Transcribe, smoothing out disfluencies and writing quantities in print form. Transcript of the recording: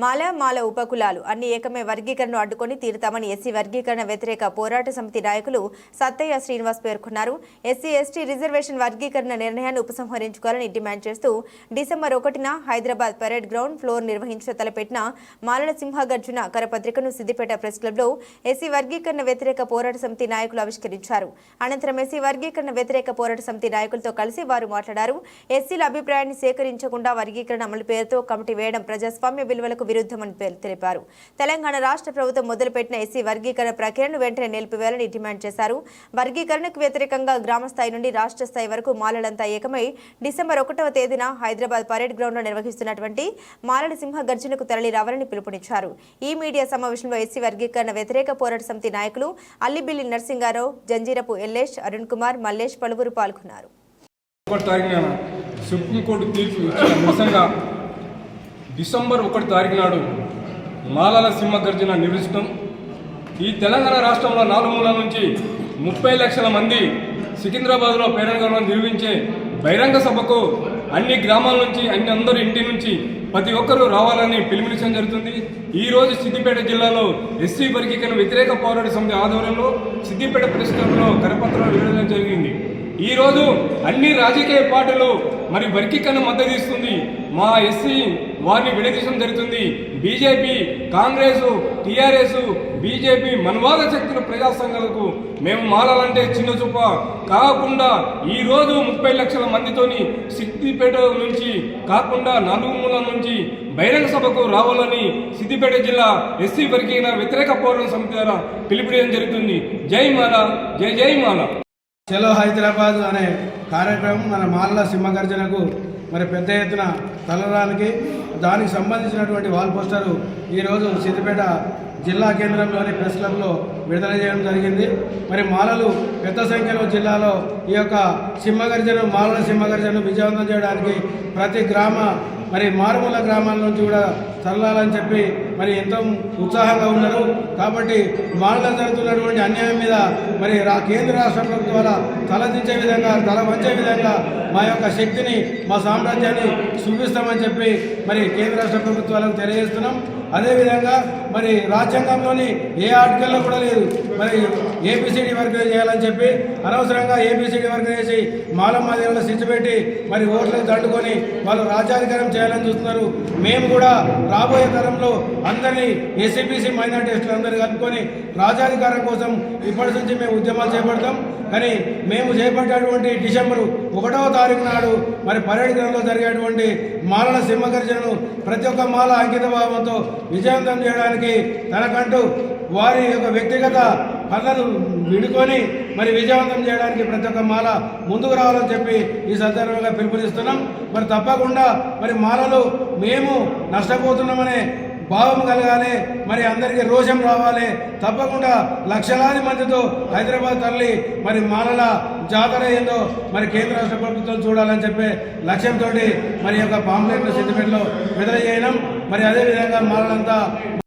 మాల ఉపకులాలు అన్ని ఏకమే వర్గీకరణను అడ్డుకొని తీరుతామని ఎస్సీ వర్గీకరణ వ్యతిరేక పోరాట సమితి నాయకులు సత్తయ్య శ్రీనివాస్ పేర్కొన్నారు. ఎస్సీ ఎస్టీ రిజర్వేషన్ వర్గీకరణ నిర్ణయాన్ని ఉపసంహరించుకోవాలని డిమాండ్ చేస్తూ డిసెంబర్ 1న హైదరాబాద్ పరేడ్ గ్రౌండ్ ఫ్లోర్ నిర్వహించ తలపెట్టిన మాలల సింహగర్జున కరపత్రికను సిద్దిపేట ప్రెస్ క్లబ్లో ఎస్సీ వర్గీకరణ వ్యతిరేక పోరాట సమితి నాయకులు ఆవిష్కరించారు. అనంతరం ఎస్సీ వర్గీకరణ వ్యతిరేక పోరాట సమితి నాయకులతో కలిసి వారు మాట్లాడారు. ఎస్సీల అభిప్రాయాన్ని సేకరించకుండా వర్గీకరణ అమలు పేరుతో కమిటీ వేయడం ప్రజాస్వామ్య విలువలకు విరుద్ధమని తెలిపారు. తెలంగాణ రాష్ట్ర ప్రభుత్వం మొదలుపెట్టిన ఎస్సీ వర్గీకరణ ప్రక్రియను వెంటనే నిలిపివేయాలని డిమాండ్ చేశారు. వర్గీకరణకు వ్యతిరేకంగా గ్రామ స్థాయి నుండి రాష్ట్ర స్థాయి వరకు మాలలంతా ఏకమై డిసెంబర్ 1వ తేదీన హైదరాబాద్ పరేడ్ గ్రౌండ్లో నిర్వహిస్తున్నటువంటి మాలల సింహ గర్జనకు తరలి రావాలని పిలుపునిచ్చారు. ఈ మీడియా సమావేశంలో ఎస్సీ వర్గీకరణ వ్యతిరేక పోరాట సమితి నాయకులు అల్లిబిల్లి నరసింగారావు, జంజీరపు ఎల్లేష్, అరుణ్ కుమార్, మల్లేష్ పలువురు పాల్గొన్నారు. సుప్రీంకోర్టు తీర్పు ఇచ్చిన నిరసనగా డిసెంబర్ 1 తారీఖు నాడు మాలల సింహ గర్జన నిర్వహించడం. ఈ తెలంగాణ రాష్ట్రంలో 4 మూలల నుంచి 30 లక్షల మంది సికింద్రాబాద్లో పేరణగా నిర్వహించే బహిరంగ సభకు అన్ని గ్రామాల నుంచి అందరి ఇంటి నుంచి ప్రతి ఒక్కరూ రావాలని పిలుపునిచ్చడం జరుగుతుంది. ఈరోజు సిద్దిపేట జిల్లాలో ఎస్సీ వర్గీకరణ వ్యతిరేక పోరాట సమితి ఆధ్వర్యంలో సిద్దిపేట ప్రెస్ క్లబ్లో కరపత్రాలు విడుదల జరిగింది. ఈరోజు అన్ని రాజకీయ పార్టీలు మరి వర్గీకరణ మద్దతు ఇస్తుంది. మా ఎస్సీ వారిని విడదీయడం జరుగుతుంది. బీజేపీ, కాంగ్రెస్, టీఆర్ఎస్, బీజేపీ మనువాద శక్తుల ప్రజా సంఘాలకు మేము మాలాలంటే చిన్న చూప కాకుండా ఈరోజు 30 లక్షల మందితోని సిద్దిపేట నుంచి కాకుండా 4 మూలల నుంచి బహిరంగ సభకు రావాలని సిద్దిపేట జిల్లా ఎస్సీ వర్గీకరణ వ్యతిరేక పోరాట సమితి ద్వారా పిలుపునివ్వడం జరుగుతుంది. జై మాల, జై జై మాల. చలో హైదరాబాద్ అనే కార్యక్రమం మన మాలల సింహగర్జనకు మరి పెద్ద ఎత్తున తలరానికి దానికి సంబంధించినటువంటి వాల్ పోస్టరు ఈరోజు సిద్దిపేట జిల్లా కేంద్రంలోని ప్రెస్ క్లబ్లో విడుదల చేయడం జరిగింది. మరి మాలలు పెద్ద సంఖ్యలో జిల్లాలో ఈ యొక్క మాలల సింహగర్జనను విజయవంతం చేయడానికి ప్రతి మరి మారుమూల గ్రామాల నుంచి కూడా తరలాలని చెప్పి మరి ఎంతో ఉత్సాహంగా ఉన్నారు. కాబట్టి మాలలు జరుగుతున్నటువంటి అన్యాయం మీద మరి కేంద్ర రాష్ట్ర ప్రభుత్వాల తల వంచే విధంగా మా యొక్క శక్తిని, మా సామ్రాజ్యాన్ని చూపిస్తామని చెప్పి మరి కేంద్ర రాష్ట్ర ప్రభుత్వాలకు తెలియజేస్తున్నాం. అదేవిధంగా మరి రాజ్యాంగంలోని ఏ ఆర్టికల్లో కూడా లేదు మరి ఏబిసిడి వర్క్ చేయాలని చెప్పి అనవసరంగా ఏబిసిడి వర్క్ చేసి మాలమాదేవుల సిచ్చిపెట్టి మరి ఓట్లకు దండుకొని వాళ్ళు రాజ్యాధికారం చేయాలని చూస్తున్నారు. మేము కూడా రాబోయే తరంలో అందరినీ ఎస్సీబీసీ మైనార్టీస్టులు అందరూ కలుపుకొని రాజ్యాధికారం కోసం ఇప్పటి నుంచి మేము ఉద్యమాలు చేపడతాం. కానీ మేము చేపట్టేటువంటి డిసెంబర్ 1వ తారీఖు నాడు మరి పరేడ్ గ్రౌండ్లో జరిగేటువంటి మాలల సింహగర్జనను ప్రతి ఒక్క మాల అంకిత భావంతో విజయవంతం చేయడానికి తనకంటూ వారి యొక్క వ్యక్తిగత పనులను విడుకొని మరి విజయవంతం చేయడానికి ప్రతి ఒక్క మాల ముందుకు రావాలని చెప్పి ఈ సందర్భంగా పిలుపునిస్తున్నాం. మరి తప్పకుండా మరి మాలలు మేము నష్టపోతున్నామనే భావం కలగాలి, మరి అందరికీ రోషం రావాలి. తప్పకుండా లక్షలాది మందితో హైదరాబాద్ తరలి మరి మాలల జాతర ఏందో మరి కేంద్ర రాష్ట్ర ప్రభుత్వం చూడాలని చెప్పే లక్ష్యంతో మరి యొక్క పాంప్లెట్ను సిద్దిపేటలో విడుదల చేయడం. మరి అదేవిధంగా మాలలంతా